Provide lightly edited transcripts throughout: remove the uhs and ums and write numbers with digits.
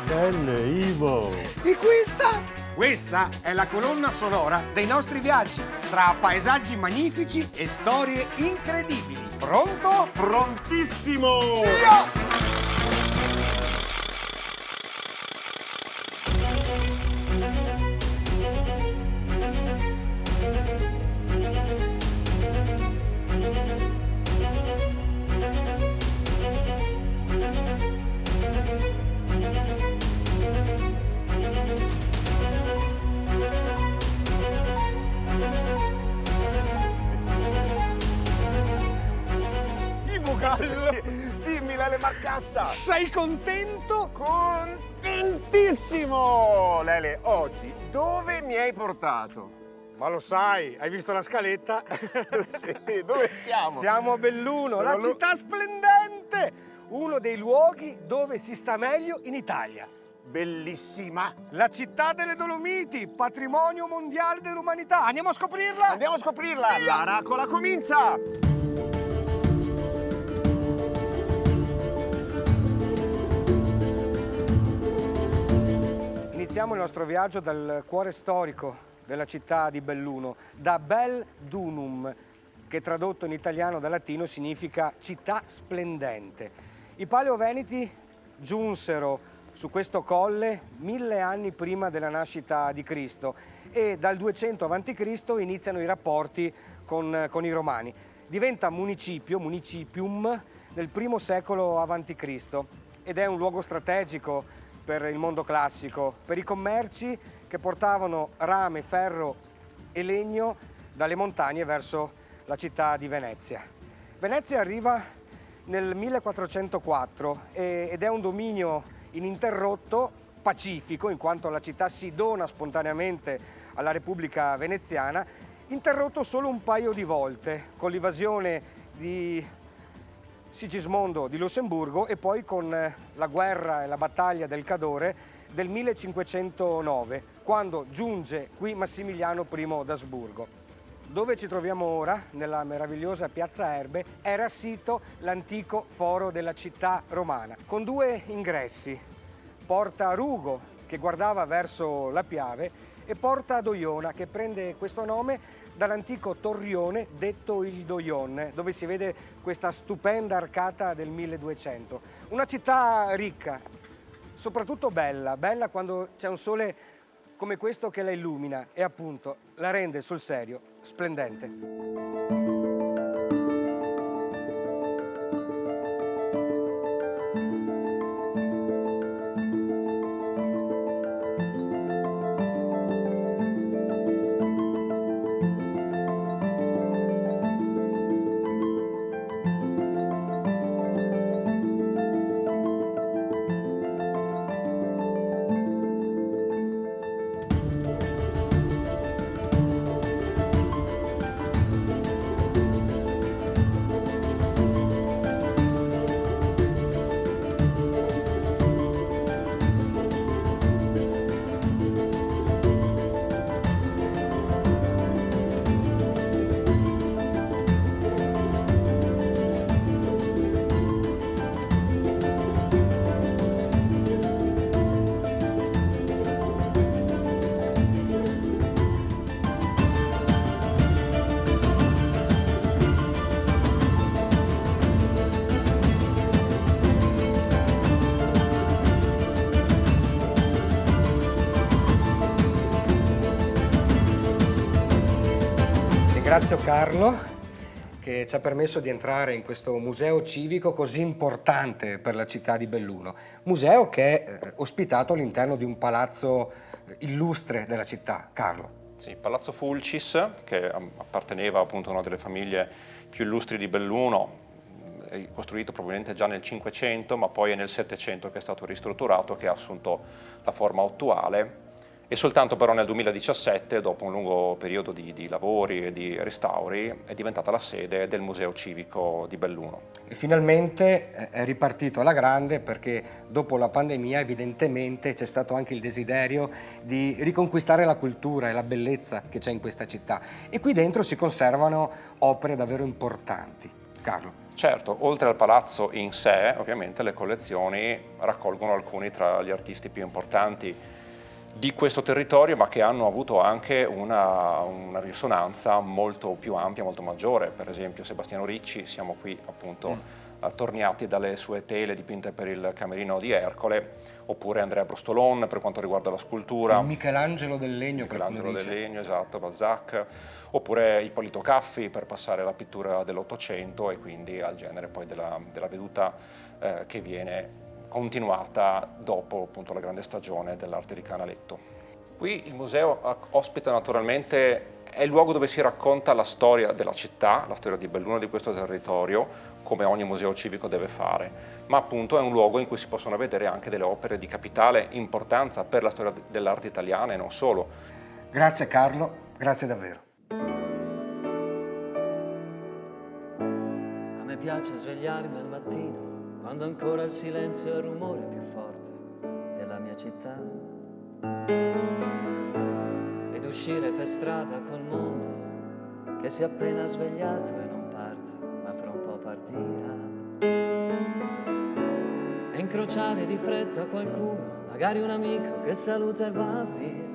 Belle, Ivo! E questa? Questa è la colonna sonora dei nostri viaggi, tra paesaggi magnifici e storie incredibili. Pronto? Prontissimo! Via! Ivo Gallo! Dimmi, Lele Marcassa! Sei contento? Contentissimo! Lele, oggi dove mi hai portato? Ma lo sai, hai visto la scaletta? Sì, dove siamo? Siamo a Belluno, Sono la città splendente! Uno dei luoghi dove si sta meglio in Italia. Bellissima! La città delle Dolomiti, patrimonio mondiale dell'umanità. Andiamo a scoprirla? Andiamo a scoprirla! La racola comincia! Iniziamo il nostro viaggio dal cuore storico della città di Belluno, da Bel Dunum, che tradotto in italiano dal latino significa città splendente. I Paleoveneti giunsero su questo colle 1000 anni prima della nascita di Cristo e dal 200 a.C. iniziano i rapporti con i Romani. Diventa municipium, nel I secolo a.C. ed è un luogo strategico per il mondo classico, per i commerci che portavano rame, ferro e legno dalle montagne verso la città di Venezia. Venezia arriva nel 1404 ed è un dominio ininterrotto, pacifico, in quanto la città si dona spontaneamente alla Repubblica Veneziana, interrotto solo un paio di volte, con l'invasione di Sigismondo di Lussemburgo e poi con la guerra e la battaglia del Cadore del 1509, quando giunge qui Massimiliano I d'Asburgo. Dove ci troviamo ora, nella meravigliosa Piazza Erbe, era sito l'antico foro della città romana, con due ingressi, Porta Rugo, che guardava verso la Piave, e Porta Doiona, che prende questo nome dall'antico torrione detto il Doion, dove si vede questa stupenda arcata del 1200. Una città ricca, soprattutto bella quando c'è un sole come questo che la illumina e appunto la rende sul serio splendente. Ringrazio Carlo che ci ha permesso di entrare in questo museo civico così importante per la città di Belluno. Museo che è ospitato all'interno di un palazzo illustre della città. Carlo. Sì, Palazzo Fulcis, che apparteneva appunto a una delle famiglie più illustri di Belluno, è costruito probabilmente già nel 500, ma poi è nel 700 che è stato ristrutturato, che ha assunto la forma attuale. E soltanto però nel 2017, dopo un lungo periodo di lavori e di restauri, è diventata la sede del Museo Civico di Belluno. E finalmente è ripartito alla grande, perché dopo la pandemia evidentemente c'è stato anche il desiderio di riconquistare la cultura e la bellezza che c'è in questa città. E qui dentro si conservano opere davvero importanti. Carlo. Certo, oltre al palazzo in sé, ovviamente le collezioni raccolgono alcuni tra gli artisti più importanti di questo territorio, ma che hanno avuto anche una risonanza molto più ampia, molto maggiore. Per esempio Sebastiano Ricci, siamo qui appunto attorniati dalle sue tele dipinte per il Camerino di Ercole, oppure Andrea Brostolon per quanto riguarda la scultura. Michelangelo del Legno, Michelangelo del Legno, esatto, Balzac, oppure Ippolito Caffi per passare alla pittura dell'Ottocento e quindi al genere poi della veduta che viene continuata dopo appunto la grande stagione dell'arte di Canaletto. Qui il museo ospita naturalmente, è il luogo dove si racconta la storia della città, la storia di Belluno, di questo territorio, come ogni museo civico deve fare, ma appunto è un luogo in cui si possono vedere anche delle opere di capitale importanza per la storia dell'arte italiana e non solo. Grazie Carlo, grazie davvero. A me piace svegliarmi al mattino, quando ancora il silenzio è il rumore più forte della mia città, ed uscire per strada col mondo che si è appena svegliato e non parte, ma fra un po' partirà, e incrociare di fretta qualcuno, magari un amico che saluta e va via,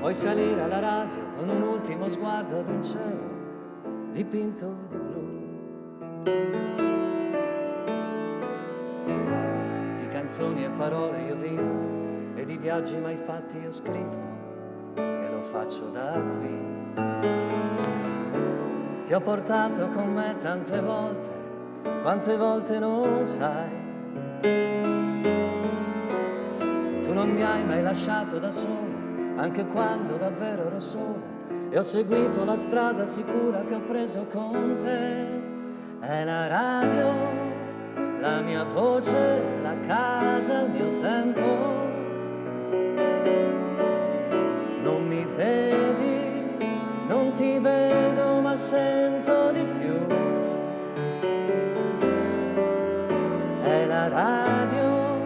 poi salire alla radio con un ultimo sguardo ad un cielo dipinto di blu. Di canzoni e parole io vivo, e di viaggi mai fatti io scrivo, e lo faccio da qui. Ti ho portato con me tante volte, quante volte non sai. Tu non mi hai mai lasciato da solo, anche quando davvero ero solo, e ho seguito la strada sicura che ho preso con te. È la radio, la mia voce, la casa, il mio tempo. Non mi vedi, non ti vedo, ma sento di più. È la radio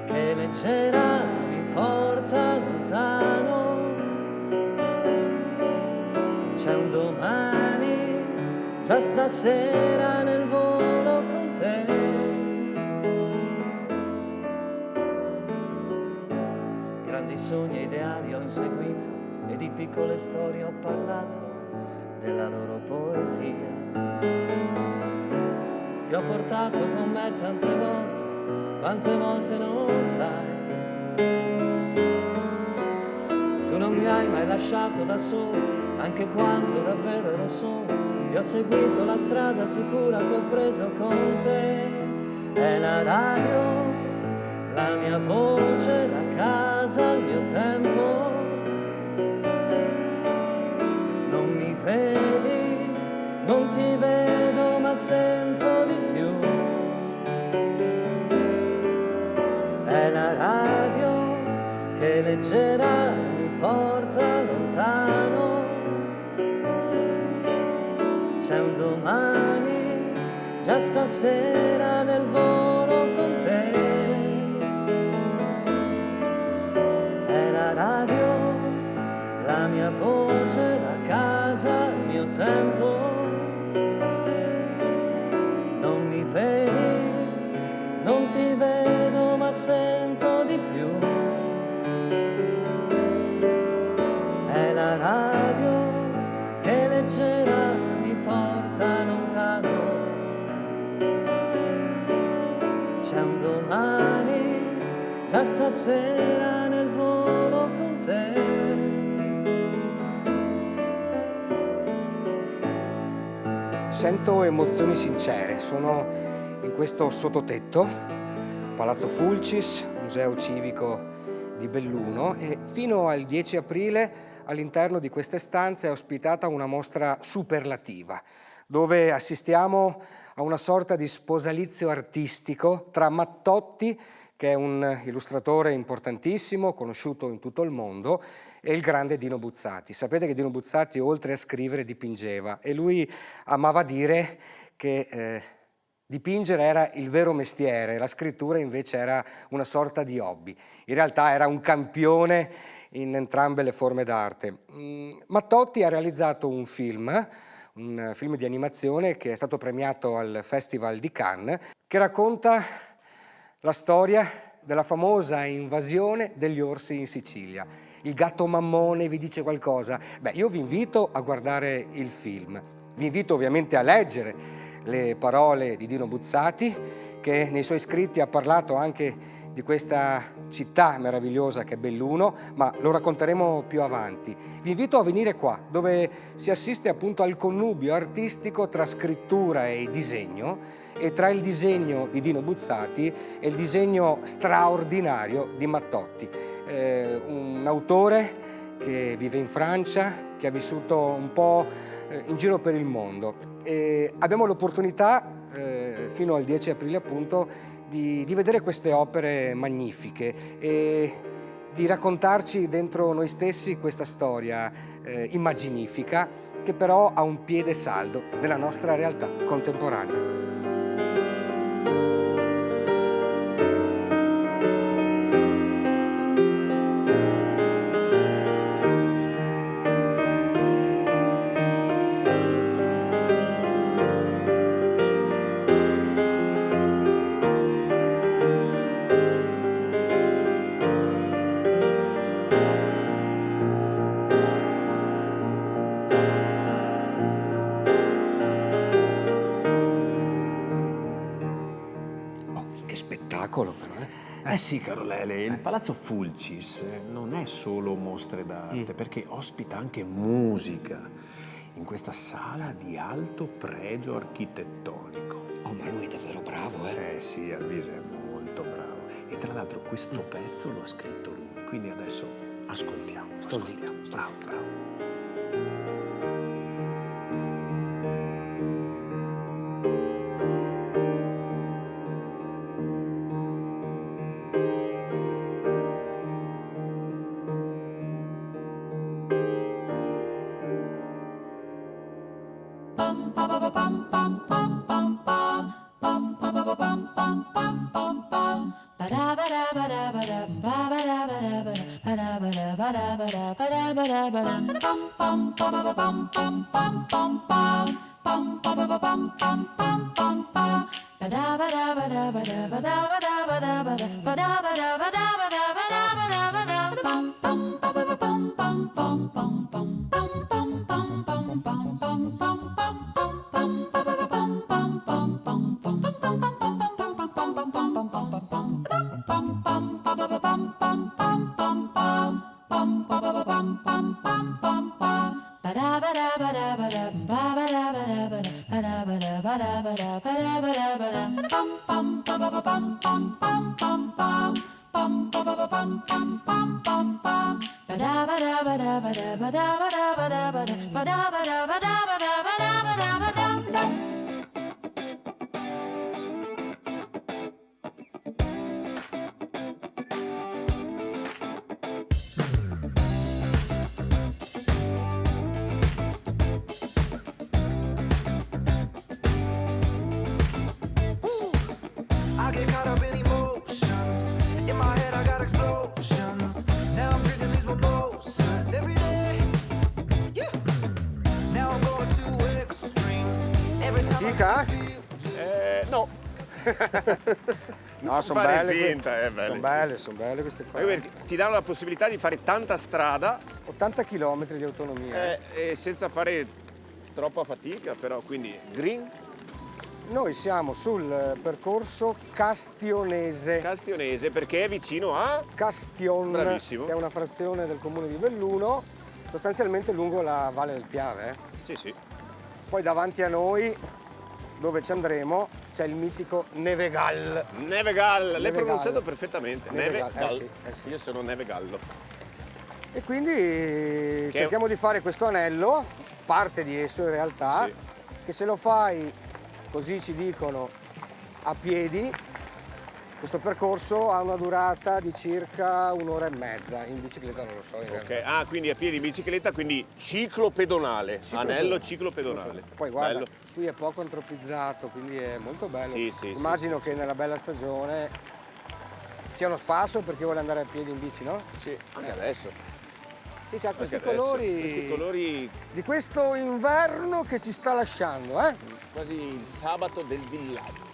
che leggera mi porta lontano. C'è un domani, già stasera nel volo con te. Grandi sogni e ideali ho inseguito, e di piccole storie ho parlato della loro poesia. Ti ho portato con me tante volte, quante volte non sai. Tu non mi hai mai lasciato da solo, anche quando davvero ero solo, e ho seguito la strada sicura che ho preso con te. È la radio, la mia voce, la casa, il mio tempo. Non mi vedi, non ti vedo, ma sento di più. È la radio che leggera mi porta lontano. C'è un domani, già stasera nel volo con te. È la radio, la mia voce, la casa, il mio tempo. Non mi vedi, non ti vedo, ma sento di più. È la radio che leggera mi porta lontano. C'è un domani, già stasera nel volo con te. Sento emozioni sincere, sono in questo sottotetto, Palazzo Fulcis, Museo Civico di Belluno, e fino al 10 aprile all'interno di queste stanze è ospitata una mostra superlativa, dove assistiamo a una sorta di sposalizio artistico tra Mattotti, che è un illustratore importantissimo, conosciuto in tutto il mondo, e il grande Dino Buzzati. Sapete che Dino Buzzati, oltre a scrivere, dipingeva, e lui amava dire che dipingere era il vero mestiere, la scrittura invece era una sorta di hobby. In realtà era un campione in entrambe le forme d'arte. Mattotti ha realizzato un film di animazione che è stato premiato al Festival di Cannes, che racconta la storia della famosa invasione degli orsi in Sicilia. Il gatto Mammone vi dice qualcosa? Beh, io vi invito a guardare il film. Vi invito ovviamente a leggere le parole di Dino Buzzati, che nei suoi scritti ha parlato anche di questa città meravigliosa che è Belluno, ma lo racconteremo più avanti. Vi invito a venire qua, dove si assiste appunto al connubio artistico tra scrittura e disegno, e tra il disegno di Dino Buzzati e il disegno straordinario di Mattotti. Un autore che vive in Francia, che ha vissuto un po' in giro per il mondo. E abbiamo l'opportunità, fino al 10 aprile appunto, di vedere queste opere magnifiche e di raccontarci dentro noi stessi questa storia immaginifica, che però ha un piede saldo della nostra realtà contemporanea. Che spettacolo però, Eh sì, caro Lele, il Palazzo Fulcis non è solo mostre d'arte, perché ospita anche musica in questa sala di alto pregio architettonico. Oh, ma lui è davvero bravo, eh? Eh sì, Alvise è molto bravo. E tra l'altro questo pezzo lo ha scritto lui, quindi adesso ascoltiamo. Sto zitto. Bravo. I get caught up in emotions. In my head I got explosions. Now I'm drinking these mimosas every day. Yeah. Now I'm going to extremes. Every time Dica? No. No, sono Fare belle. finta, è belle, Sono belle queste qua. Perché ti danno la possibilità di fare tanta strada 80 km di autonomia. e senza fare troppa fatica, però, quindi green, Noi siamo sul percorso Castionese. Castionese, perché è vicino a... Castion, Bravissimo. che è una frazione del comune di Belluno, sostanzialmente lungo la Valle del Piave. Sì, sì. Poi davanti a noi, dove ci andremo, c'è il mitico Nevegal. Nevegal, l'hai Nevegal. pronunciato perfettamente. Nevegal, Nevegal. sì. Io sono Nevegallo. E quindi cerchiamo di fare questo anello, parte di esso in realtà, Sì. che se lo fai, così ci dicono, a piedi, Questo percorso ha una durata di circa 1 ora e mezza, in bicicletta non lo so. Ok, quindi a piedi in bicicletta, quindi ciclo pedonale, anello ciclo pedonale. Poi guarda, Bello. qui è poco antropizzato, quindi è molto bello. Sì, sì, Immagino sì, che nella bella stagione sia uno spasso per chi vuole andare a piedi in bici, no? Sì, anche adesso. Sì, c'ha questi Anche adesso. colori, Questi colori di questo inverno che ci sta lasciando, eh? quasi il sabato del villaggio.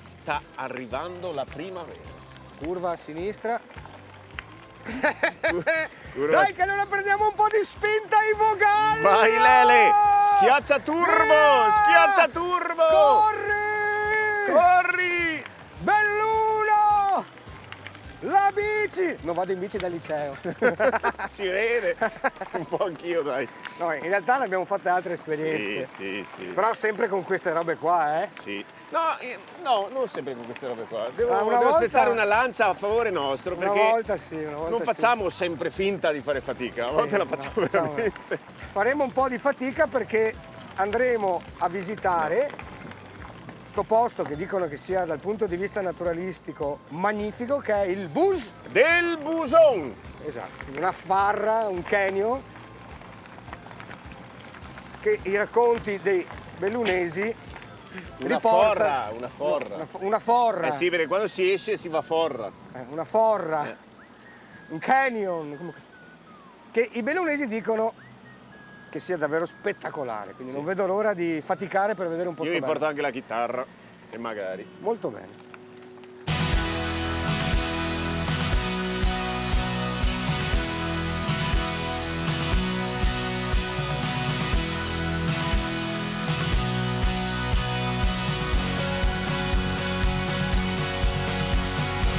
Sta arrivando la primavera. Curva a sinistra. Curva Dai che non prendiamo un po' di spinta ai Vogallo! Vai Lele! Schiaccia turbo! Schiaccia turbo! Corri! Corri! Belluno! La bici! Non vado in bici dal liceo. Si vede! Un po' anch'io, dai. No, in realtà ne abbiamo fatte altre esperienze. Sì. Però sempre con queste robe qua, eh? Sì. No, non sempre con queste robe qua. Devo una volta- spezzare una lancia a favore nostro, Una perché volta sì, una volta non sì. facciamo sempre finta di fare fatica, a Sì, volte la no, facciamo facciamo- veramente. Faremo un po' di fatica perché andremo a visitare sto posto che dicono che sia dal punto di vista naturalistico magnifico, che è il Bus. Del Buson! Esatto, una farra, un canyon che i racconti dei bellunesi Una riportano. forra. Una forra. Eh sì, perché quando si esce si va a forra. Una forra, un canyon, comunque, che i bellunesi dicono che sia davvero spettacolare, quindi non vedo l'ora di faticare per vedere un posto Io mi bello. porto anche la chitarra, e magari. Molto bene.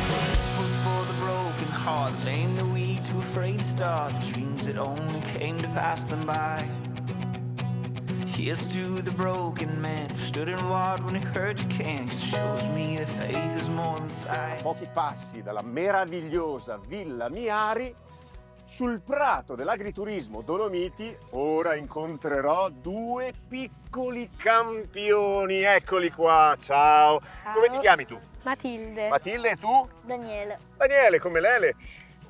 This was for the broken heart, lame the weak, too afraid to start. The dreams that only came to pass them by. Here's to the broken man who stood and walked when he heard you can. 'Cause it shows me that faith is more than sight. Pochi passi dalla meravigliosa Villa Miari, sul prato dell'agriturismo Dolomiti, ora incontrerò due piccoli campioni. Eccoli qua, ciao. Come ti chiami tu? Matilde. Matilde e tu? Daniele. Daniele, come Lele.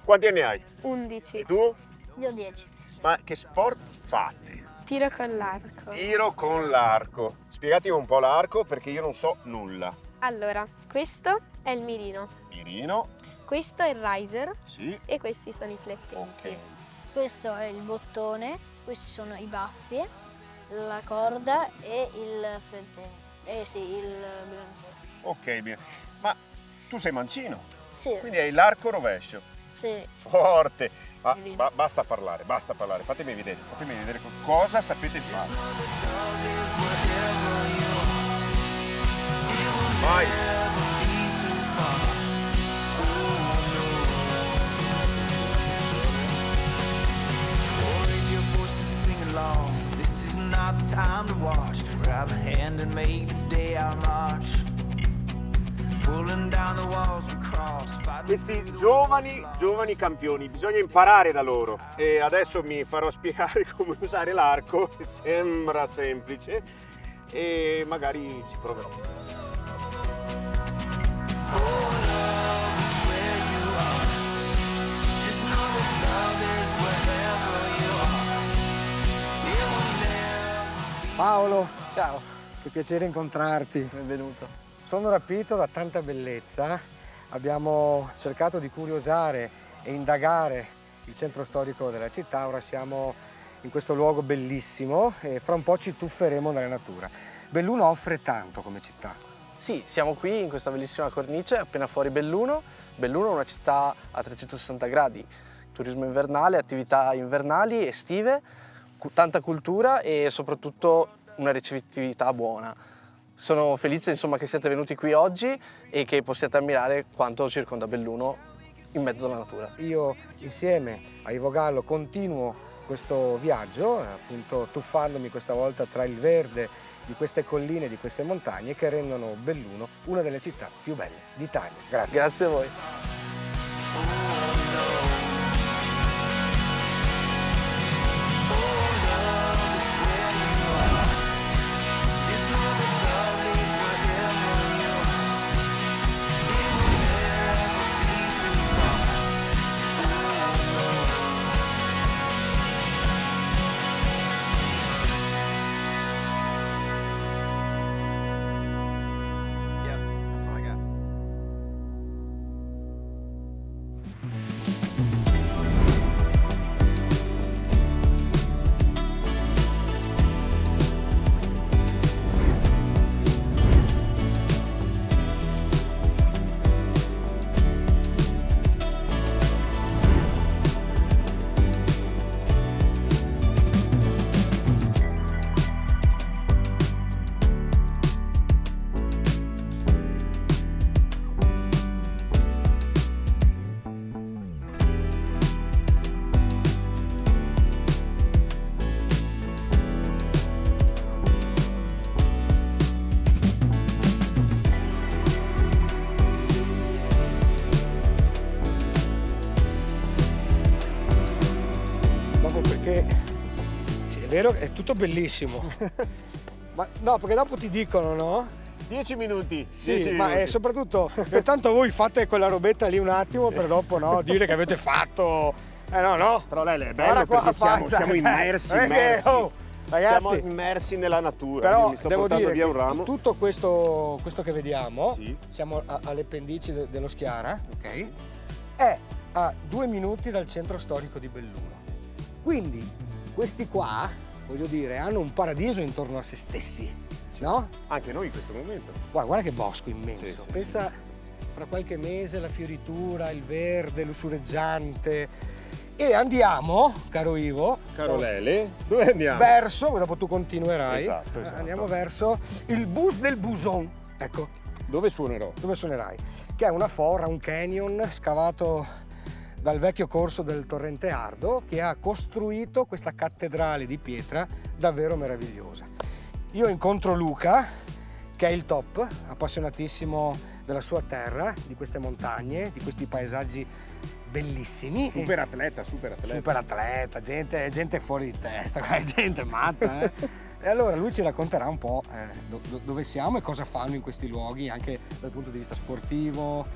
Quanti anni hai? 11. E tu? Io 10. Ma che sport fate? Tiro con l'arco. Tiro con l'arco. Spiegatemi un po' l'arco perché io non so nulla. Allora, questo è il mirino, Mirino, questo è il riser sì. e questi sono i flettenti. Ok. Questo è il bottone, questi sono i baffi, la corda e il flettente. Sì, il bilanciere. Ok, bene. Ma tu sei mancino, Sì, quindi hai l'arco rovescio. sì. Forte. Basta parlare. Fatemi vedere cosa sapete fare. Vai. Raise your voice to sing along. This is not the time to watch. Grab a hand and make this day our march. Pulling down the walls we cross. Questi giovani campioni, bisogna imparare da loro. E adesso mi farò spiegare come usare l'arco, sembra semplice, e magari ci proverò. Paolo, Ciao, che piacere incontrarti. benvenuto. Sono rapito da tanta bellezza. Abbiamo cercato di curiosare e indagare il centro storico della città. Ora siamo in questo luogo bellissimo e fra un po' ci tufferemo nella natura. Belluno offre tanto come città. Sì, siamo qui in questa bellissima cornice, appena fuori Belluno. Belluno è una città a 360 gradi, turismo invernale, attività invernali, estive, tanta cultura e soprattutto una ricettività buona. Sono felice insomma che siate venuti qui oggi e che possiate ammirare quanto circonda Belluno in mezzo alla natura. Io insieme a Ivo Gallo continuo questo viaggio, appunto tuffandomi questa volta tra il verde di queste colline, di queste montagne che rendono Belluno una delle città più belle d'Italia. Grazie. Grazie a voi. vero? È tutto bellissimo. Ma no, perché dopo ti dicono, no? 10 minuti. Sì, 10 ma minuti. soprattutto, tanto voi fate quella robetta lì un attimo per dopo, no? Dire che avete fatto. No. Però lei è Guarda bello qua perché la siamo faccia, cioè, immersi, non è che, immersi. oh, ragazzi, Siamo immersi nella natura. Io però mi sto devo portando dire via che un ramo. tutto questo che vediamo, Sì. siamo alle pendici dello Schiara, ok? È a 2 minuti dal centro storico di Belluno. Quindi questi qua, voglio dire, hanno un paradiso intorno a se stessi, no? Anche noi in questo momento. Guarda che bosco immenso. Sì, sì, Pensa, fra qualche mese la fioritura, il verde lussureggiante. E andiamo, caro Ivo, Caro Lele, dove andiamo? verso, dopo tu continuerai, Esatto. andiamo verso il Bus del Buson, ecco, Dove suonerò? dove suonerai, che è una forra, un canyon scavato dal vecchio corso del torrente Ardo, che ha costruito questa cattedrale di pietra davvero meravigliosa. Io incontro Luca, che è il top, appassionatissimo della sua terra, di queste montagne, di questi paesaggi bellissimi. Super atleta. Super atleta, gente fuori di testa, gente matta. E allora lui ci racconterà un po' dove siamo e cosa fanno in questi luoghi, anche dal punto di vista sportivo,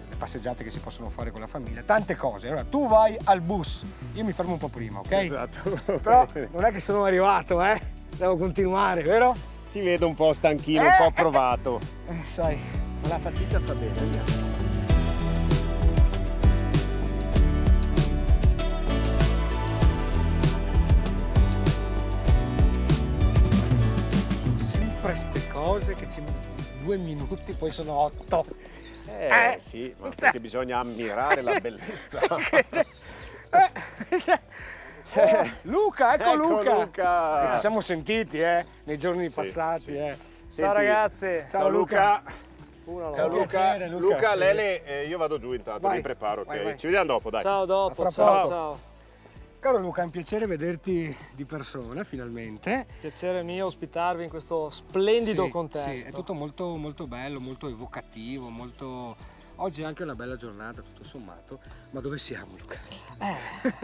le passeggiate che si possono fare con la famiglia, tante cose. Allora tu vai al bus, io mi fermo un po' prima, ok? Esatto. Però non è che sono arrivato, devo continuare, vero? Ti vedo un po' stanchino, un po' provato. Sai, ma la fatica fa bene, andiamo. Queste cose che ci 2 minuti, poi sono 8. Sì, ma perché bisogna ammirare la bellezza. Luca, ecco Luca! Luca. Ci siamo sentiti nei giorni Sì, passati. sì. Ciao Senti, ragazzi! Ciao Luca. Ciao Luca. Luca. Luca, Lele, io vado giù intanto, Vai, mi preparo, ok? vai. Ci vediamo dopo, dai. Ciao A dopo, fra ciao, poco. ciao. Caro Luca, è un piacere vederti di persona finalmente. Piacere mio ospitarvi in questo splendido Sì, contesto. Sì, è tutto molto, molto bello, molto evocativo, molto... Oggi è anche una bella giornata, tutto sommato. Ma dove siamo, Luca?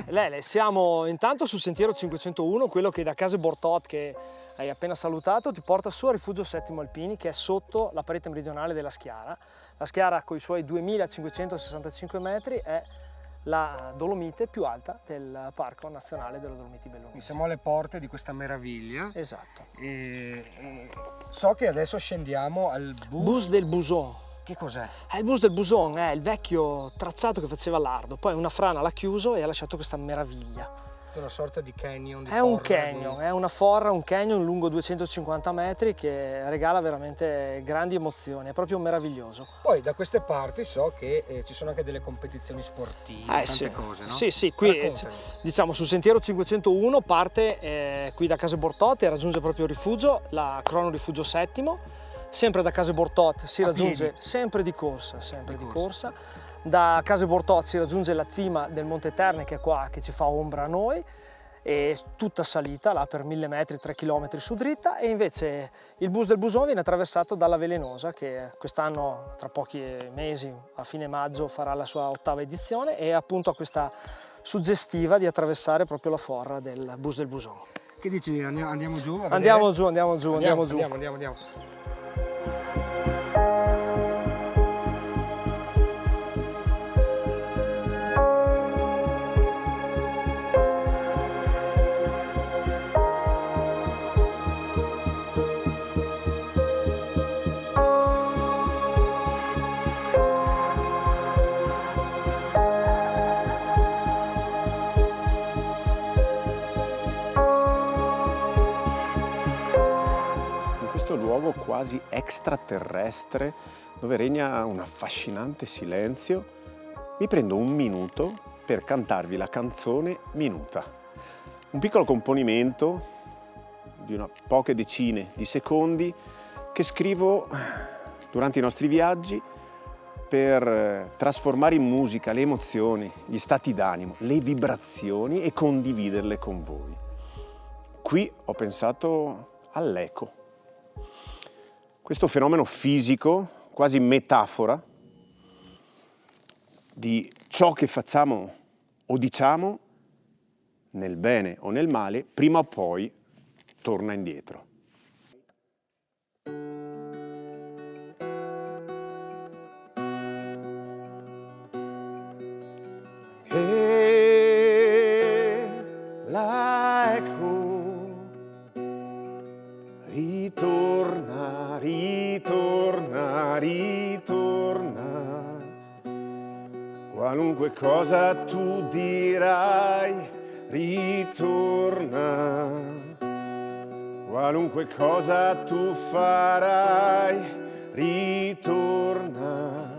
Lele, siamo intanto sul sentiero 501, quello che da Case Bortot, che hai appena salutato, ti porta su a Rifugio Settimo Alpini, che è sotto la parete meridionale della Schiara. La Schiara, con i suoi 2565 metri, è la Dolomite più alta del Parco Nazionale delle Dolomiti Bellunesi. Siamo alle porte di questa meraviglia. Esatto. E so che adesso scendiamo al Bus del Buson. Che cos'è? Il Bus del Buson è il vecchio tracciato che faceva l'Ardo, poi una frana l'ha chiuso e ha lasciato questa meraviglia. È una sorta di canyon. È un canyon, è una forra, un canyon lungo 250 metri che regala veramente grandi emozioni, è proprio meraviglioso. Poi da queste parti so che ci sono anche delle competizioni sportive, tante sì. cose, no? Sì, qui Raccontami. diciamo sul sentiero 501 parte qui da Case Bortot e raggiunge proprio il rifugio, la Crono Rifugio Settimo. Sempre da Case Bortot si A raggiunge, piedi? sempre di corsa. Da Case Bortot si raggiunge la cima del Monte Terni, che è qua, che ci fa ombra a noi, e tutta salita là per 1000 metri, 3 km su dritta, e invece il Bus del Buson viene attraversato dalla Velenosa, che quest'anno tra pochi mesi, a fine maggio, farà la sua 8ª edizione e appunto ha questa suggestiva di attraversare proprio la forra del Bus del Buson. Che dici, andiamo giù? a vedere? Andiamo giù. Andiamo. In questo luogo quasi extraterrestre, dove regna un affascinante silenzio, mi prendo un minuto per cantarvi la canzone Minuta. Un piccolo componimento di poche decine di secondi che scrivo durante i nostri viaggi per trasformare in musica le emozioni, gli stati d'animo, le vibrazioni e condividerle con voi. Qui ho pensato all'eco. Questo fenomeno fisico, quasi metafora, di ciò che facciamo o diciamo nel bene o nel male, prima o poi torna indietro. Ritorna, ritorna, ritorna. Qualunque cosa tu dirai, ritorna. Qualunque cosa tu farai, ritorna.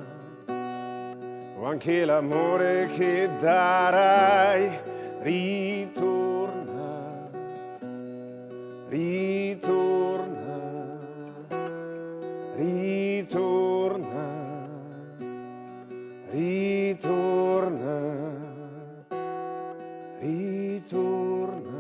O anche l'amore che darai, ritorna. Ritorna, ritorna, ritorna, ritorna.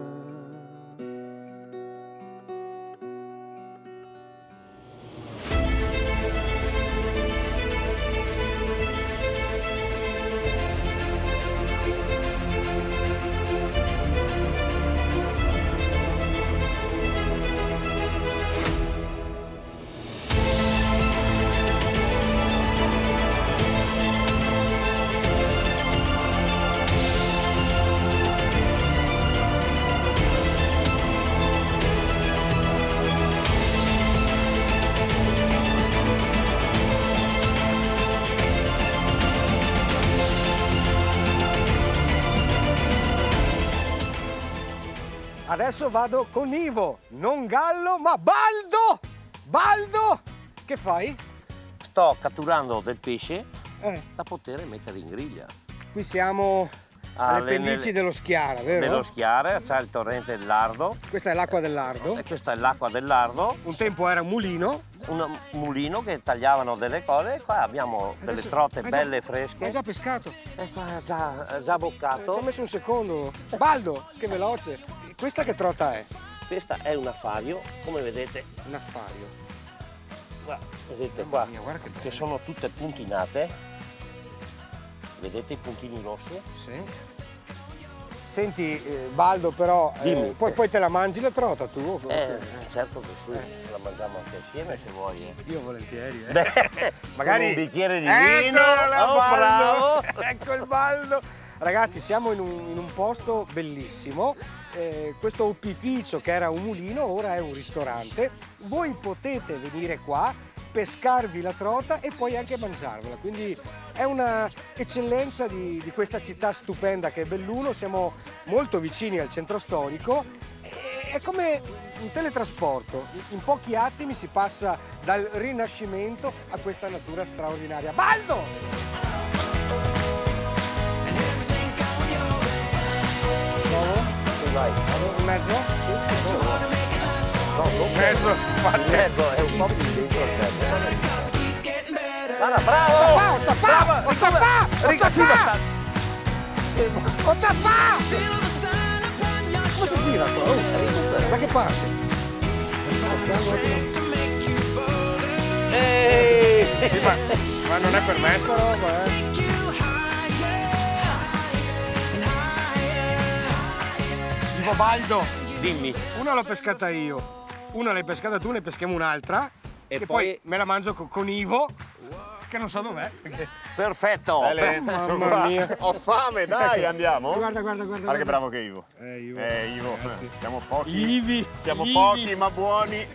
Adesso vado con Ivo, non Gallo, ma Baldo! Baldo! Che fai? Sto catturando del pesce Da poter mettere in griglia. Qui siamo alle pendici dello Schiara, vero? Dello Schiara, c'è il torrente del Lardo. Questa è l'acqua del Lardo. E questa è l'acqua del Lardo. Un tempo era un mulino. Un mulino che tagliavano delle cose. Qua abbiamo delle trote belle e fresche. Hai già pescato? Qua già boccato. Ci ho messo un secondo. Baldo, che veloce. Questa che trota è? Questa è un affario, come vedete. Un affario. Qua, vedete qua, mia, guarda che sono tutte puntinate. Vedete i puntini rossi? Sì. Senti, Baldo, però, poi te la mangi la trota tu? Certo che sì, la mangiamo anche assieme se vuoi. Io volentieri. Magari un bicchiere di vino. Bravo! Ecco il Baldo! Ragazzi, siamo in un posto bellissimo. Questo opificio che era un mulino ora è un ristorante. Voi potete venire qua, pescarvi la trota e poi anche mangiarvela. Quindi è una eccellenza di questa città stupenda che è Belluno. Siamo molto vicini al centro storico. È come un teletrasporto. In pochi attimi si passa dal Rinascimento a questa natura straordinaria. Baldo! Vai. In mezzo? No, non mezzo. In mezzo è un po' più dentro il mezzo. Guarda, bravo! Ho ciappato! Ho ciappato! Come si gira qua? Da che parte? Ma non è per me sta roba, Baldo, dimmi. Una l'ho pescata io, una l'hai pescata tu, ne peschiamo un'altra e poi me la mangio con Ivo, che non so dov'è. Perfetto. Mamma mia. Ho fame, dai, andiamo. Guarda. Guarda che bravo che è Ivo. Ivo. Siamo pochi. Ivi. Siamo pochi ma buoni.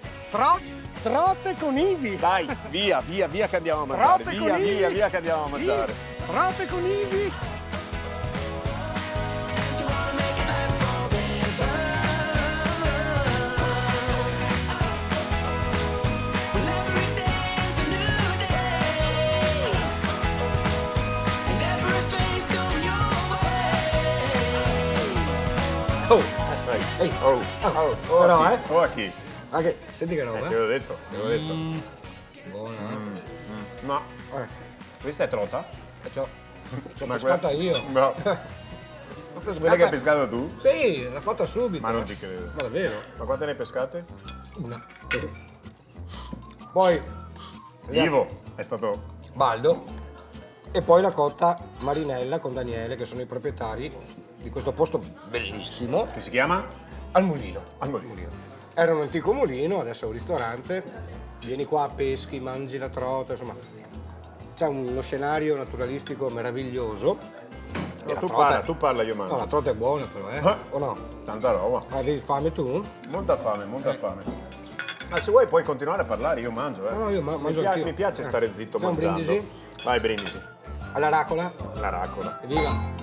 Trote con Ivi. Dai, via che andiamo a mangiare. Trote con Ivi. Via che andiamo a mangiare. Trote con Ivi. Oh, chi? Anche, senti che roba. Te l'ho detto. Buona. No. Questa è trota? C'ho pescata io. No. Quella che hai pescato tu? Sì, l'ho fatta subito. Ma non ci credo. Ma davvero? Ma quante ne hai pescate? Una. Poi Ivo è stato Baldo e poi la cotta Marinella con Daniele, che sono i proprietari di di questo posto bellissimo, Che si chiama? al Mulino. Al Mulino. Era un antico mulino, adesso è un ristorante. Vieni qua, peschi, mangi la trota, insomma. C'è uno scenario naturalistico meraviglioso. E la trota- tu parla, io mangio. No, la trota è buona però, o no? Tanta roba. Avevi fame tu? Molta fame, molta fame. Ma se vuoi puoi continuare a parlare, io mangio. No, io mangio anch'io. Mi piace stare zitto Facciamo un mangiando. brindisi? Vai, brindisi. Alla racola? La racola. Evviva!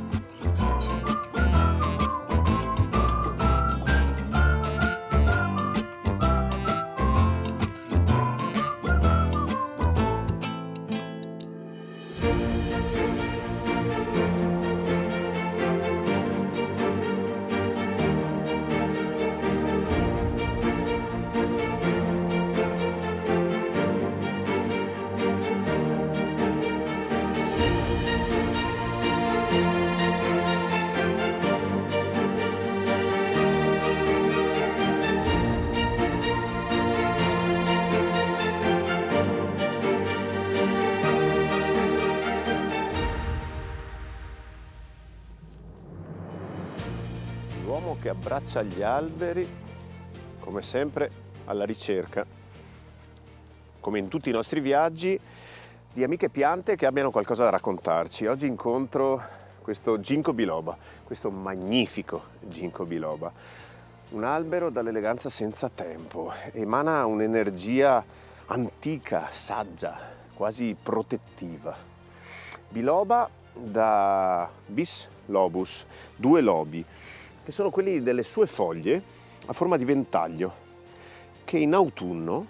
L'uomo che abbraccia gli alberi, come sempre, alla ricerca, come in tutti i nostri viaggi, di amiche piante che abbiano qualcosa da raccontarci. Oggi incontro questo ginkgo biloba, questo magnifico ginkgo biloba. Un albero dall'eleganza senza tempo, emana un'energia antica, saggia, quasi protettiva. Biloba da bis lobus, 2 lobi, che sono quelli delle sue foglie a forma di ventaglio, che in autunno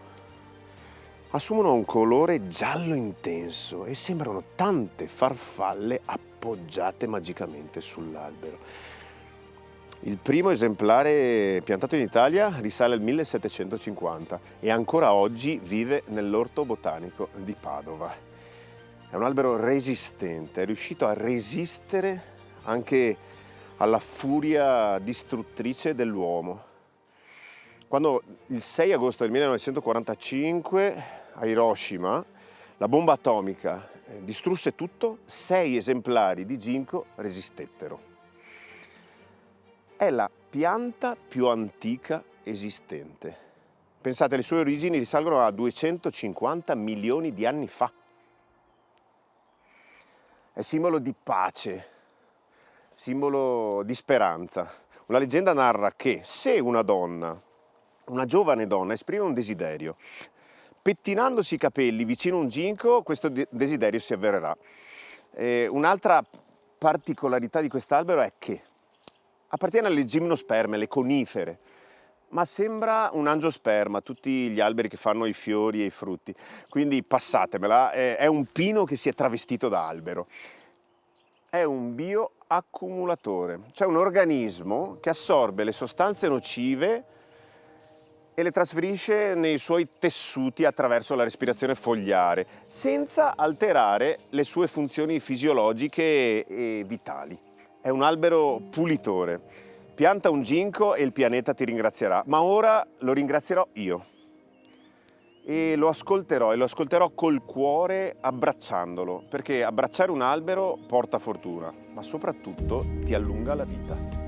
assumono un colore giallo intenso e sembrano tante farfalle appoggiate magicamente sull'albero. Il primo esemplare piantato in Italia risale al 1750 e ancora oggi vive nell'orto botanico di Padova. È un albero resistente, è riuscito a resistere anche alla furia distruttrice dell'uomo. Quando il 6 agosto del 1945 a Hiroshima la bomba atomica distrusse tutto, 6 esemplari di ginkgo resistettero. È la pianta più antica esistente. Pensate, le sue origini risalgono a 250 milioni di anni fa. È simbolo di pace, simbolo di speranza. Una leggenda narra che se una donna, una giovane donna, esprime un desiderio, pettinandosi i capelli vicino a un ginkgo, questo desiderio si avvererà. Un'altra particolarità di quest'albero è che appartiene alle gimnosperme, le conifere, ma sembra un angiosperma, tutti gli alberi che fanno i fiori e i frutti. Quindi passatemela, è un pino che si è travestito da albero. È un bioaccumulatore, cioè un organismo che assorbe le sostanze nocive e le trasferisce nei suoi tessuti attraverso la respirazione fogliare, senza alterare le sue funzioni fisiologiche e vitali. È un albero pulitore. Pianta un ginkgo e il pianeta ti ringrazierà, ma ora lo ringrazierò io. E lo ascolterò col cuore abbracciandolo, perché abbracciare un albero porta fortuna, ma soprattutto ti allunga la vita.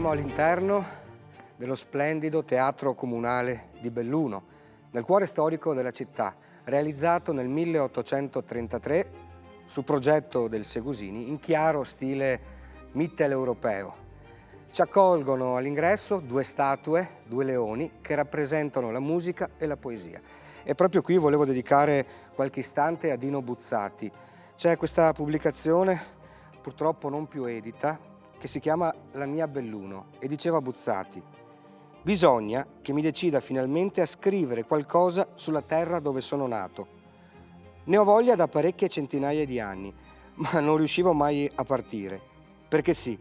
Siamo all'interno dello splendido Teatro Comunale di Belluno, nel cuore storico della città, realizzato nel 1833 su progetto del Segusini in chiaro stile mitteleuropeo. Ci accolgono all'ingresso 2 statue, 2 leoni, che rappresentano la musica e la poesia. E proprio qui volevo dedicare qualche istante a Dino Buzzati. C'è questa pubblicazione, purtroppo non più edita, che si chiama La mia Belluno, e diceva Buzzati: bisogna che mi decida finalmente a scrivere qualcosa sulla terra dove sono nato. Ne ho voglia da parecchie centinaia di anni, ma non riuscivo mai a partire. Perché sì,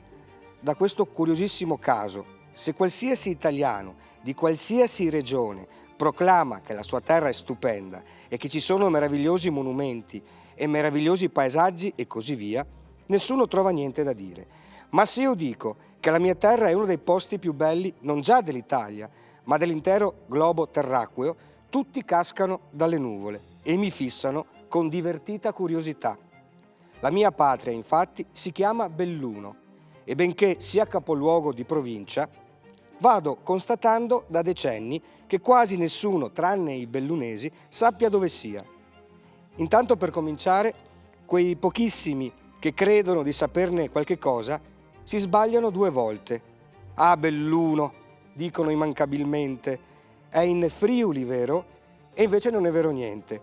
da questo curiosissimo caso, se qualsiasi italiano di qualsiasi regione proclama che la sua terra è stupenda e che ci sono meravigliosi monumenti e meravigliosi paesaggi e così via, nessuno trova niente da dire. Ma se io dico che la mia terra è uno dei posti più belli non già dell'Italia, ma dell'intero globo terracqueo, tutti cascano dalle nuvole e mi fissano con divertita curiosità. La mia patria, infatti, si chiama Belluno e benché sia capoluogo di provincia, vado constatando da decenni che quasi nessuno, tranne i bellunesi, sappia dove sia. Intanto, per cominciare, quei pochissimi che credono di saperne qualche cosa si sbagliano 2 volte. Ah, Belluno, dicono immancabilmente, è in Friuli, vero? E invece non è vero niente,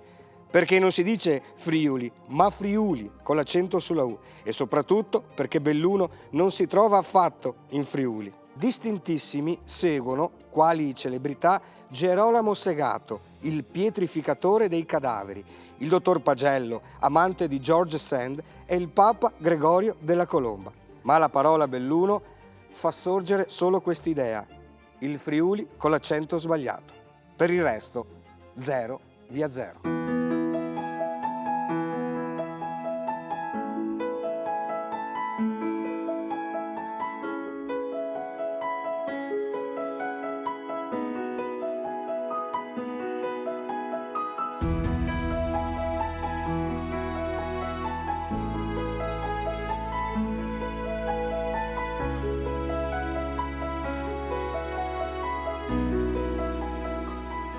perché non si dice Friuli, ma Friuli, con l'accento sulla U, e soprattutto perché Belluno non si trova affatto in Friuli. Distintissimi seguono, quali celebrità, Gerolamo Segato, il pietrificatore dei cadaveri, il dottor Pagello, amante di George Sand, e il Papa Gregorio della Colomba. Ma la parola Belluno fa sorgere solo quest'idea: il Friuli con l'accento sbagliato. Per il resto, 0 via 0.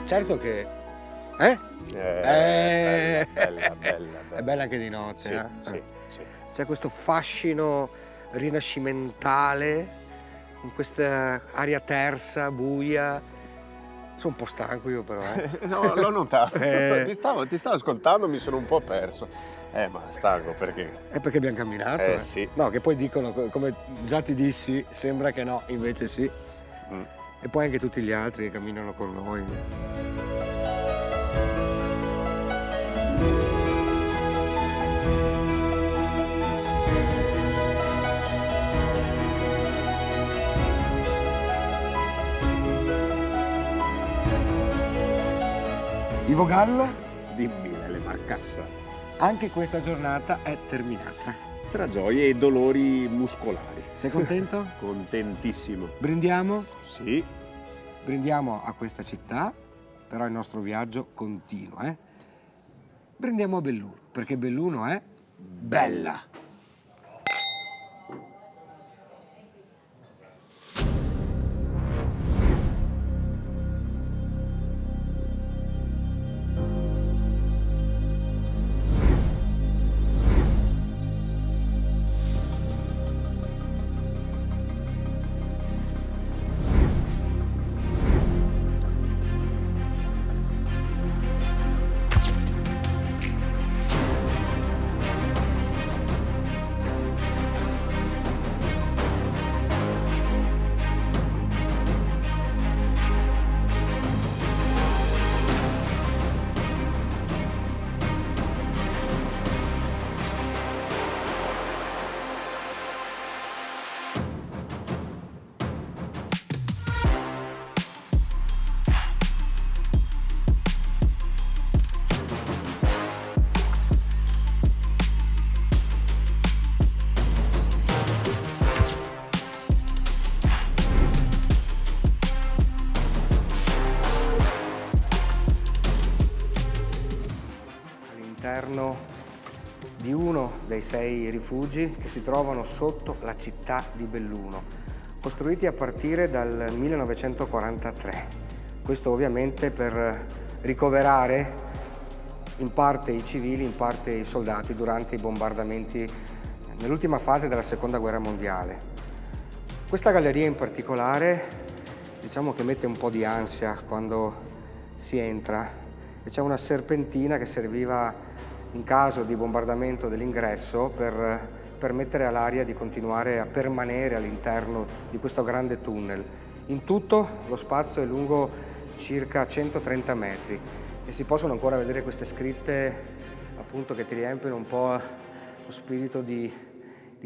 Certo che... Bella. È bella anche di notte. Sì, sì. C'è questo fascino rinascimentale, con questa aria tersa, buia. Sono un po' stanco io però. No, l'ho notato. Ti stavo ascoltando, mi sono un po' perso. Ma stanco perché? È perché abbiamo camminato. Sì. No, che poi dicono, come già ti dissi, sembra che no, invece sì. E poi anche tutti gli altri che camminano con noi. Ivo Gallo, Dimmi, Lele Marcassa. anche questa giornata è terminata. Tra gioie e dolori muscolari. Sei contento? Contentissimo. Brindiamo? Sì. Brindiamo a questa città, però il nostro viaggio continua, Brindiamo a Belluno, perché Belluno è bella. All'interno di uno dei 6 rifugi che si trovano sotto la città di Belluno. costruiti a partire dal 1943. Questo ovviamente per ricoverare in parte i civili, in parte i soldati durante i bombardamenti nell'ultima fase della Seconda Guerra Mondiale. Questa galleria in particolare, diciamo che mette un po' di ansia quando si entra, e c'è una serpentina che serviva in caso di bombardamento dell'ingresso per permettere all'aria di continuare a permanere all'interno di questo grande tunnel. In tutto lo spazio è lungo circa 130 metri e si possono ancora vedere queste scritte appunto che ti riempiono un po' lo spirito di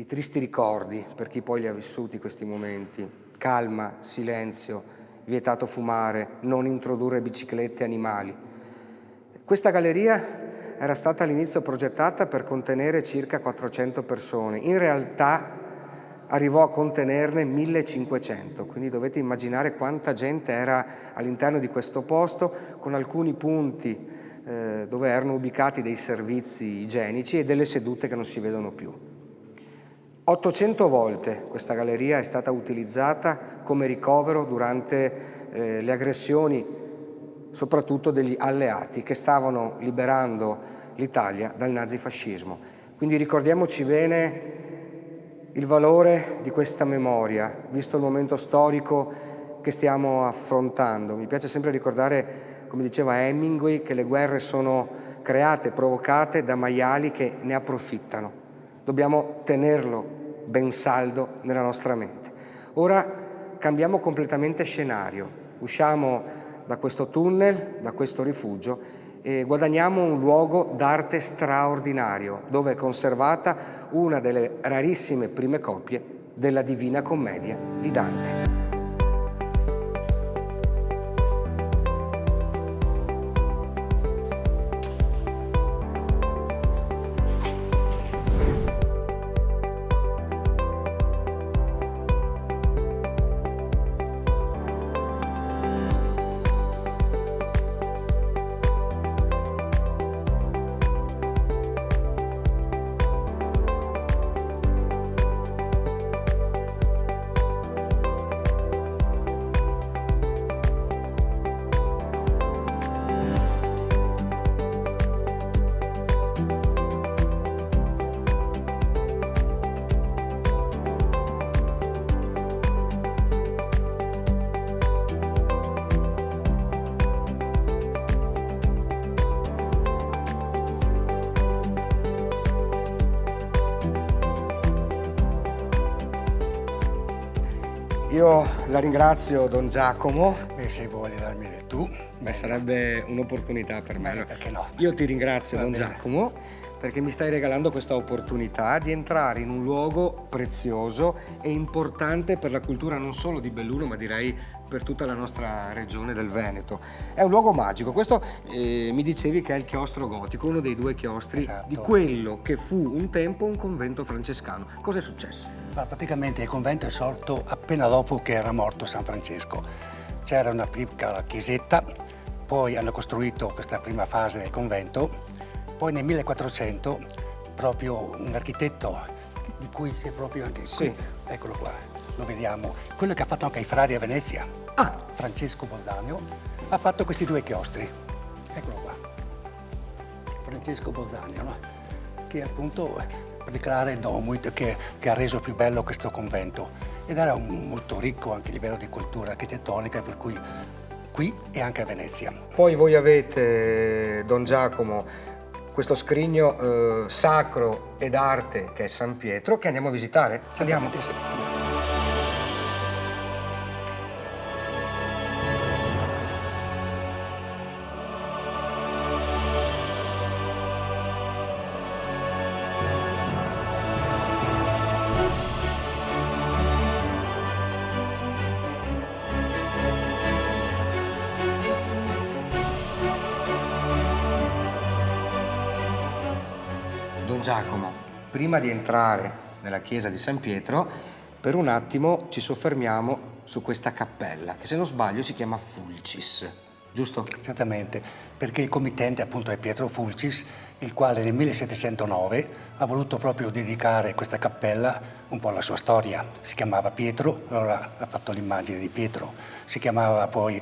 tristi ricordi per chi poi li ha vissuti questi momenti. Calma, silenzio, vietato fumare, non introdurre biciclette e animali. Questa galleria era stata all'inizio progettata per contenere circa 400 persone. In realtà arrivò a contenerne 1500, quindi dovete immaginare quanta gente era all'interno di questo posto, con alcuni punti dove erano ubicati dei servizi igienici e delle sedute che non si vedono più. 800 volte questa galleria è stata utilizzata come ricovero durante le aggressioni, soprattutto degli alleati che stavano liberando l'Italia dal nazifascismo. Quindi ricordiamoci bene il valore di questa memoria, visto il momento storico che stiamo affrontando. Mi piace sempre ricordare, come diceva Hemingway, che le guerre sono create, provocate da maiali che ne approfittano. Dobbiamo tenerlo ben saldo nella nostra mente. Ora cambiamo completamente scenario, usciamo da questo tunnel, da questo rifugio e guadagniamo un luogo d'arte straordinario dove è conservata una delle rarissime prime copie della Divina Commedia di Dante. Io la ringrazio, Don Giacomo. Se vuoi darmi del tu. Sarebbe un'opportunità per me. Perché no? Io ti ringrazio, Don Giacomo, perché mi stai regalando questa opportunità di entrare in un luogo prezioso e importante per la cultura non solo di Belluno, ma direi per tutta la nostra regione del Veneto. È un luogo magico. Questo mi dicevi che è il chiostro gotico, uno dei due chiostri di quello che fu un tempo un convento francescano. Cosa è successo? Praticamente il convento è sorto appena dopo che era morto San Francesco. C'era una piccola chiesetta, poi hanno costruito questa prima fase del convento, poi nel 1400 proprio un architetto di cui c'è proprio anche qui, eccolo qua, lo vediamo, quello che ha fatto anche i frari a Venezia, Francesco Bolzano, ha fatto questi due chiostri, eccolo qua, Francesco Bolzano, no? Che appunto Predicare Domuit che ha reso più bello questo convento ed era molto ricco anche a livello di cultura architettonica, per cui qui e anche a Venezia. Poi voi avete, Don Giacomo, questo scrigno sacro ed arte che è San Pietro, che andiamo a visitare? Andiamo. Sì. Don Giacomo, prima di entrare nella chiesa di San Pietro, per un attimo ci soffermiamo su questa cappella, che se non sbaglio si chiama Fulcis, giusto? Certamente, perché il committente appunto è Pietro Fulcis, il quale nel 1709 ha voluto proprio dedicare questa cappella un po' alla sua storia. Si chiamava Pietro, allora ha fatto l'immagine di Pietro, si chiamava poi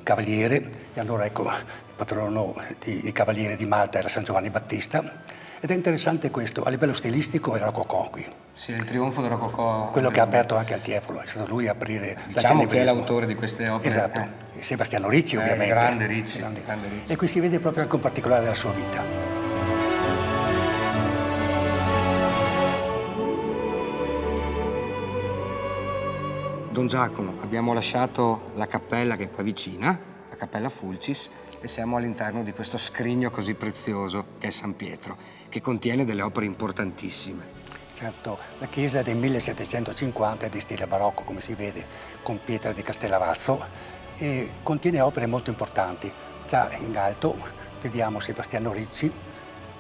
Cavaliere, e allora ecco, il patrono di Cavaliere di Malta era San Giovanni Battista. Ed è interessante questo, a livello stilistico era Rococò qui. Sì, il trionfo del Rococò. Quello che ha aperto anche al Tiepolo, è stato lui a aprire Diciamo che è l'autore di queste opere. Esatto, Sebastiano Ricci ovviamente. Grande Ricci. E qui si vede proprio anche un particolare della sua vita. Don Giacomo, abbiamo lasciato la cappella che è qua vicina, la cappella Fulcis, e siamo all'interno di questo scrigno così prezioso che è San Pietro, che contiene delle opere importantissime. Certo, la chiesa è del 1750, è di stile barocco come si vede, con pietra di Castellavazzo, e contiene opere molto importanti. Già in alto vediamo Sebastiano Ricci,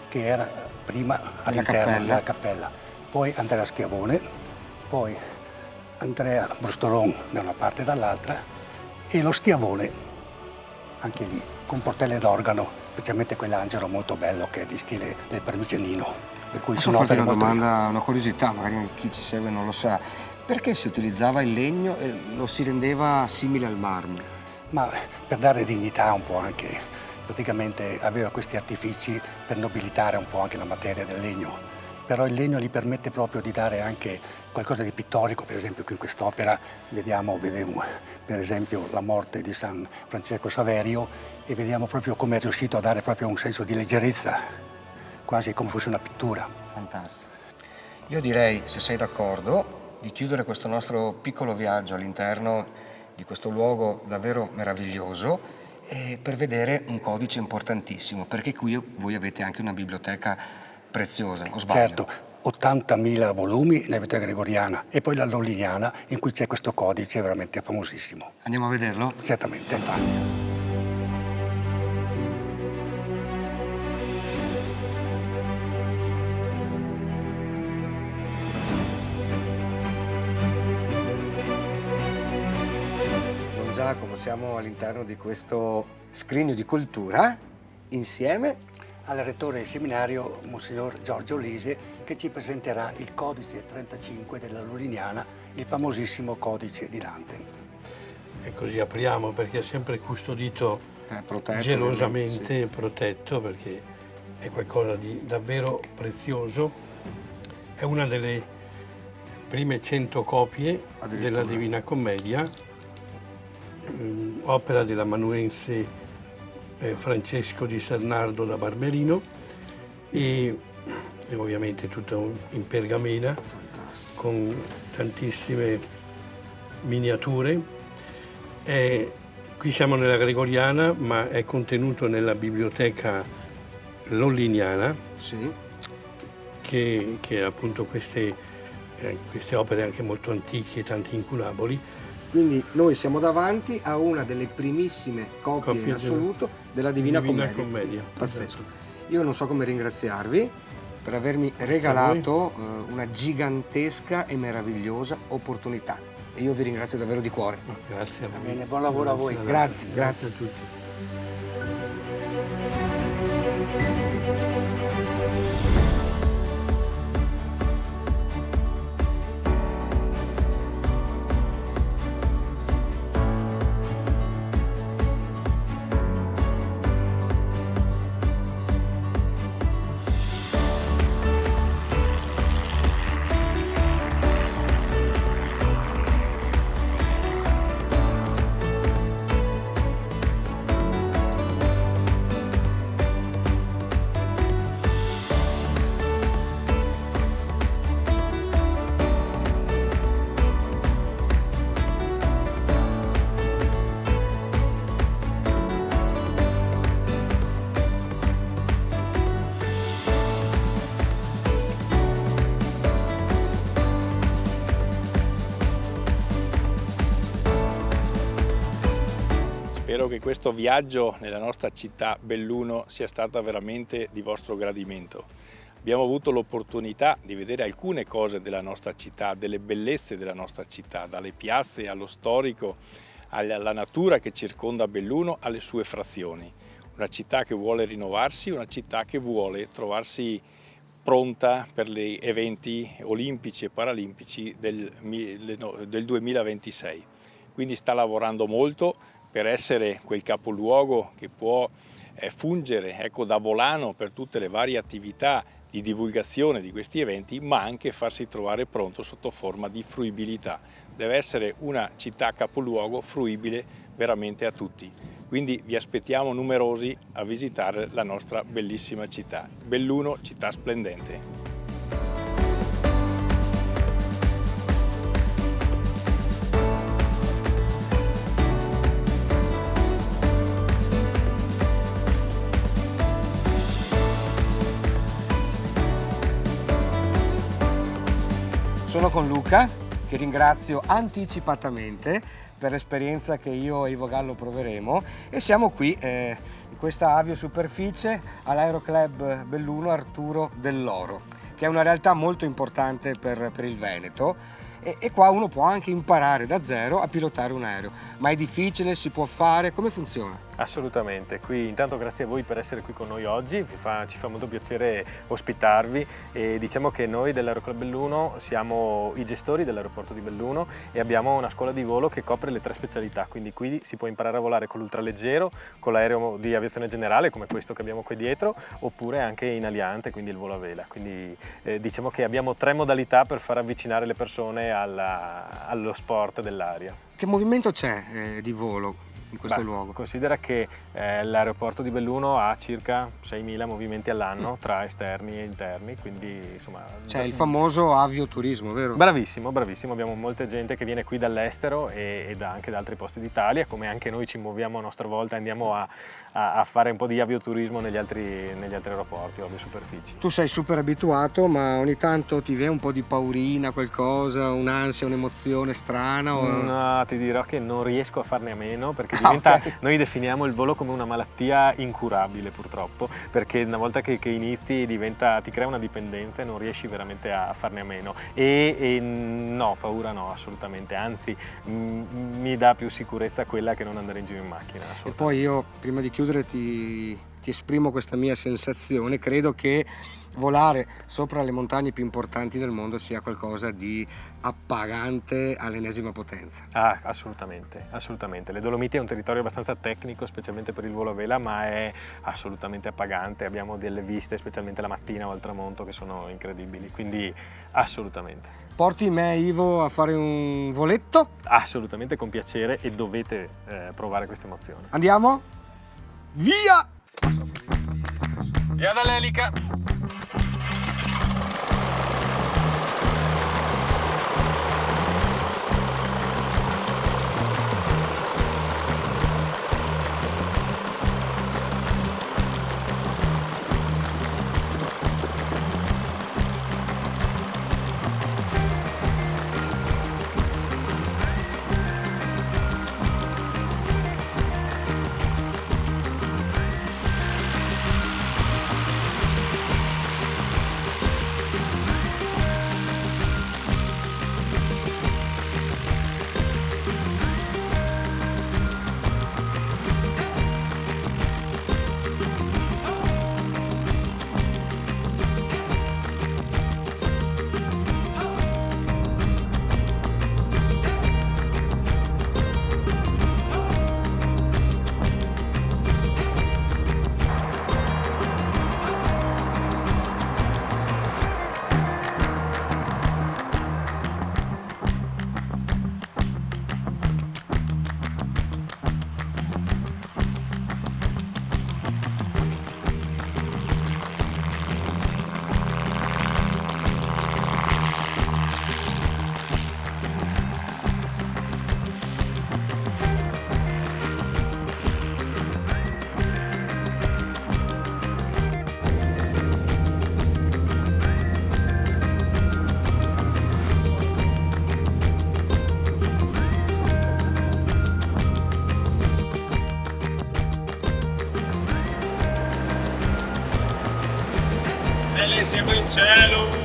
che era prima all'interno della cappella, poi Andrea Schiavone, poi Andrea Brustolon da una parte e dall'altra, e lo Schiavone, anche lì, con portelle d'organo, specialmente quell'angelo molto bello che è di stile del Parmigianino. Per cui posso farti una domanda, una curiosità, magari chi ci segue non lo sa. Perché si utilizzava il legno e lo si rendeva simile al marmo? Ma per dare dignità un po' anche, praticamente aveva questi artifici per nobilitare un po' anche la materia del legno. Però il legno gli permette proprio di dare anche qualcosa di pittorico, per esempio qui in quest'opera vediamo per esempio la morte di San Francesco Saverio e vediamo proprio come è riuscito a dare proprio un senso di leggerezza, quasi come fosse una pittura. Fantastico. Io direi, se sei d'accordo, di chiudere questo nostro piccolo viaggio all'interno di questo luogo davvero meraviglioso per vedere un codice importantissimo, perché qui voi avete anche una biblioteca preziosa, o sbaglio? Certo, 80.000 volumi nella biblioteca gregoriana e poi la Loliniana in cui c'è questo codice veramente famosissimo. Andiamo a vederlo? Certamente. Fantastico. Don Giacomo, siamo all'interno di questo scrigno di cultura insieme al rettore del seminario, Monsignor Giorgio Lise, che ci presenterà il codice 35 della Loliniana, il famosissimo codice di Dante. E così apriamo, perché è sempre custodito protetto, gelosamente, sì. Protetto, perché è qualcosa di davvero prezioso. È una delle prime 100 copie della Divina Commedia, opera dell'amanuense Francesco di Sernardo da Barberino e ovviamente tutto in pergamena. Fantastico. Con tantissime miniature. Qui siamo nella Gregoriana, ma è contenuto nella biblioteca Loliniana, sì. che ha appunto queste opere anche molto antiche, tanti incunaboli. Quindi noi siamo davanti a una delle primissime copie in assoluto della Divina Commedia. Pazzesco. Io non so come ringraziarvi per avermi regalato una gigantesca e meravigliosa opportunità. E io vi ringrazio davvero di cuore. Grazie a voi. Bene, buon lavoro a voi. Grazie a tutti. Spero che questo viaggio nella nostra città Belluno sia stato veramente di vostro gradimento. Abbiamo avuto l'opportunità di vedere alcune cose della nostra città, delle bellezze della nostra città, dalle piazze allo storico, alla natura che circonda Belluno, alle sue frazioni. Una città che vuole rinnovarsi, una città che vuole trovarsi pronta per gli eventi olimpici e paralimpici del 2026. Quindi sta lavorando molto per essere quel capoluogo che può fungere, ecco, da volano per tutte le varie attività di divulgazione di questi eventi, ma anche farsi trovare pronto sotto forma di fruibilità. Deve essere una città capoluogo fruibile veramente a tutti. Quindi vi aspettiamo numerosi a visitare la nostra bellissima città. Belluno, città splendente. Sono con Luca, che ringrazio anticipatamente per l'esperienza che io e Ivo Gallo proveremo, e siamo qui in questa aviosuperficie all'Aeroclub Belluno Arturo Dell'Oro, che è una realtà molto importante per il Veneto, e qua uno può anche imparare da zero a pilotare un aereo. Ma è difficile? Si può fare? Come funziona? Assolutamente, qui intanto grazie a voi per essere qui con noi oggi, ci fa molto piacere ospitarvi, e diciamo che noi dell'Aeroclub Belluno siamo i gestori dell'aeroporto di Belluno e abbiamo una scuola di volo che copre le 3 specialità, quindi qui si può imparare a volare con l'ultraleggero, con l'aereo di aviazione generale come questo che abbiamo qui dietro, oppure anche in aliante, quindi il volo a vela. Quindi diciamo che abbiamo 3 modalità per far avvicinare le persone allo sport dell'aria. Che movimento c'è di volo in questo luogo? Considera che l'aeroporto di Belluno ha circa 6.000 movimenti all'anno tra esterni e interni, quindi insomma... C'è il famoso avioturismo, vero? Bravissimo, bravissimo, abbiamo molta gente che viene qui dall'estero e anche da altri posti d'Italia, come anche noi ci muoviamo a nostra volta, andiamo a fare un po' di avioturismo negli altri aeroporti o aviosuperfici. Tu sei super abituato, ma ogni tanto ti viene un po' di paurina, qualcosa, un'ansia, un'emozione strana? O... No, ti dirò che non riesco a farne a meno, perché diventa, okay. Noi definiamo il volo come una malattia incurabile purtroppo, perché una volta che inizi ti crea una dipendenza e non riesci veramente a farne a meno. E no, paura no, assolutamente, anzi mi dà più sicurezza quella che non andare in giro in macchina. E poi io, prima di chiudere, ti esprimo questa mia sensazione. Credo che volare sopra le montagne più importanti del mondo sia qualcosa di appagante all'ennesima potenza. Ah, assolutamente, assolutamente. Le Dolomiti è un territorio abbastanza tecnico, specialmente per il volo a vela, ma è assolutamente appagante. Abbiamo delle viste, specialmente la mattina o al tramonto, che sono incredibili, quindi assolutamente. Porti me, Ivo, a fare un voletto? Assolutamente, con piacere, e dovete provare questa emozione. Andiamo? Via! E ad all'elica! Siamo in cielo!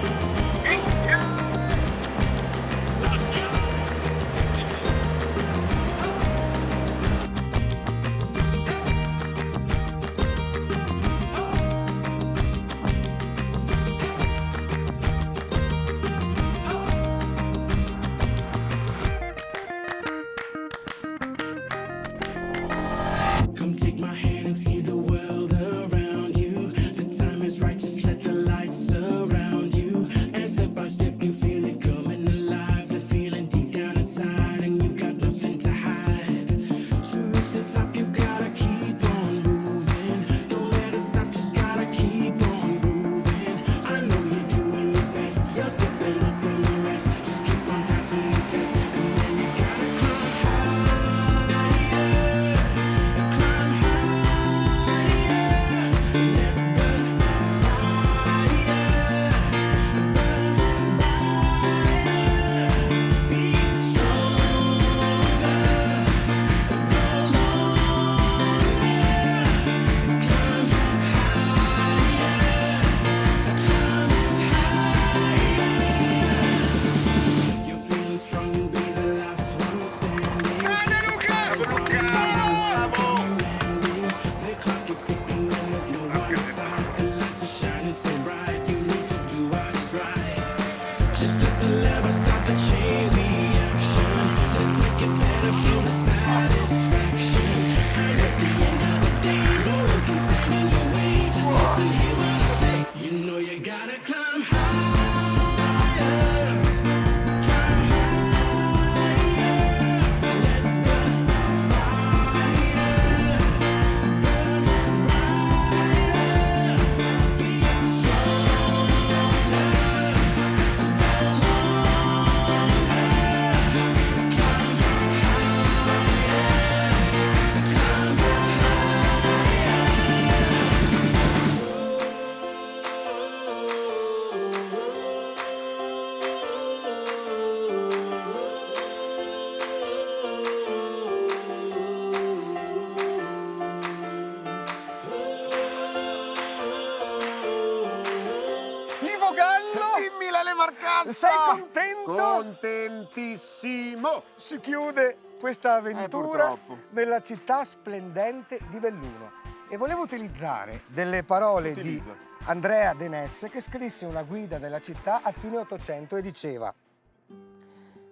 Gallo! Dimmi Lele Marcassa! Sei contento? Contentissimo! Si chiude questa avventura purtroppo. nella città splendente di Belluno. E volevo utilizzare delle parole Utilizza. di Andrea Denesse, che scrisse una guida della città a fine Ottocento e diceva: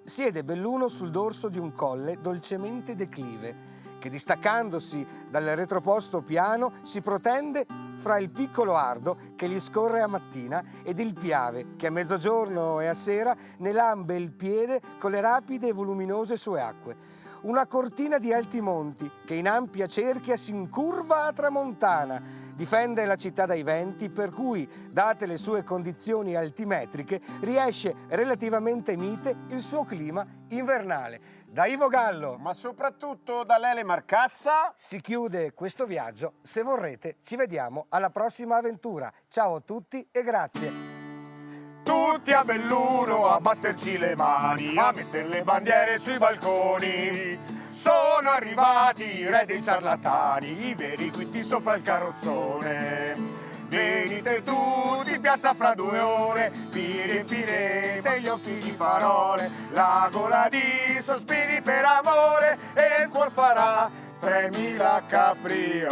siede Belluno sul dorso di un colle dolcemente declive, che distaccandosi dal retroposto piano si protende fra il piccolo Ardo che gli scorre a mattina ed il Piave che a mezzogiorno e a sera ne lambe il piede con le rapide e voluminose sue acque. Una cortina di alti monti che in ampia cerchia si incurva a tramontana, difende la città dai venti, per cui, date le sue condizioni altimetriche, riesce relativamente mite il suo clima invernale. Da Ivo Gallo, ma soprattutto da Lele Marcassa, si chiude questo viaggio. Se vorrete, ci vediamo alla prossima avventura. Ciao a tutti e grazie. tutti a Belluno a batterci le mani, a mettere le bandiere sui balconi. Sono arrivati i re dei ciarlatani, i veri quitti sopra il carrozzone. Venite tutti in piazza fra 2 ore, vi riempirete gli occhi di parole, la gola di sospiri per amore e il cuor farà 3000 capriole.